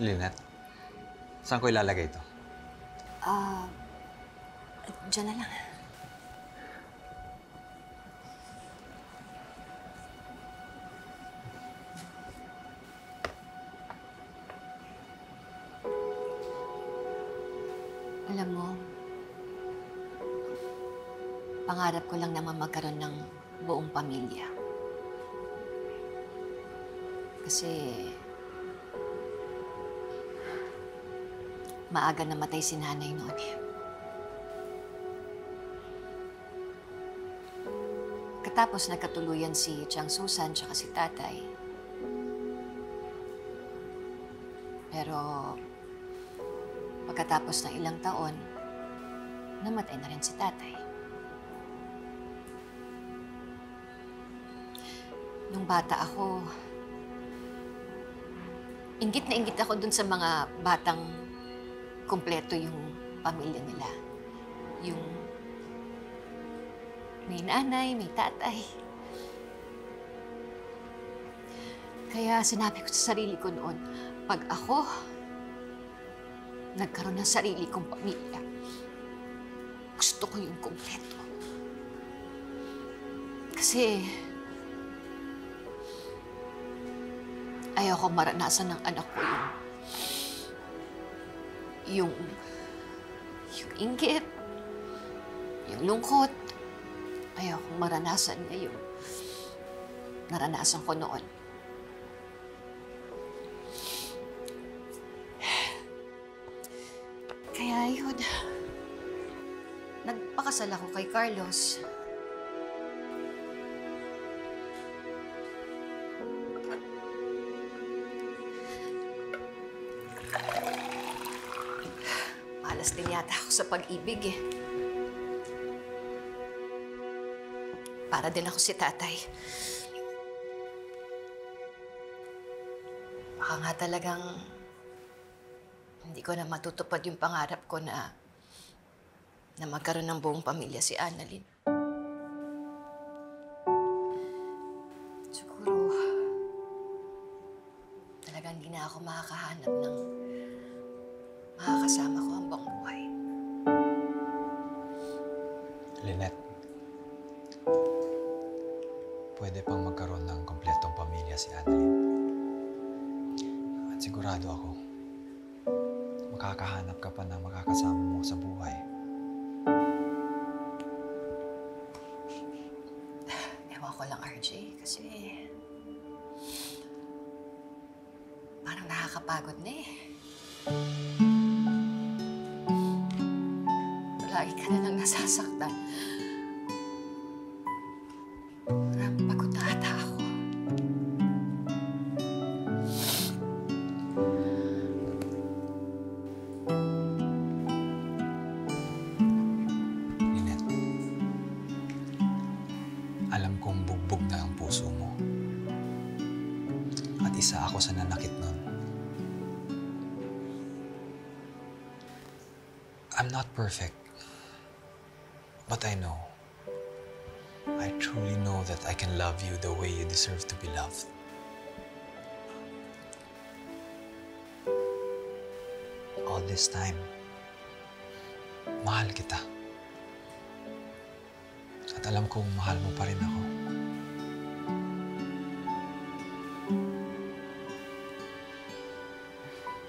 Lynette, saan ko ilalagay ito? Ah, Diyan na lang. Alam mo, pangarap ko lang naman magkaroon ng buong pamilya. Kasi maaga namatay si nanay noon eh. Katapos nagkatuluyan si Chang Susan tsaka si tatay. Pero pagkatapos ng ilang taon, namatay na rin si tatay. Nung bata ako, inggit na inggit ako dun sa mga batang kumpleto yung pamilya nila. Yung may nanay, may tatay. Kaya sinabi ko sa sarili ko noon, pag ako nagkaroon ng sarili kong pamilya, gusto ko yung kumpleto. Kasi ayaw ko maranasan ng anak ko yung inggit, yung lungkot. Ayaw kong maranasan niya yung naranasan ko noon. Kaya yun, nagpakasal ako kay Carlos. Malas din yata ako sa pag-ibig eh. Para din ako si tatay. Baka nga talagang hindi ko na matutupad yung pangarap ko na magkaroon ng buong pamilya si Annalyn. Siguro, talagang hindi na ako makakahanap ng makakasama ko hanggang buhay. Lynette, pwede pang magkaroon ng kompletong pamilya si Annalyn. At sigurado ako, makakahanap ka pa ng makakasama mo sa buhay. Ewan ko lang, RJ, kasi parang nakakapagod na eh. Lagi ka na lang nasasaktan. Parang pagod na ata ako. Lynette, alam kong bugbog na ang puso mo. At isa ako sa nanakit nun. I'm not perfect. But I know. I truly know that I can love you the way you deserve to be loved. All this time, mahal kita. At alam kong mahal mo pa rin ako.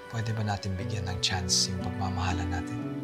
Pwede ba natin bigyan ng chance yung pagmamahalan natin?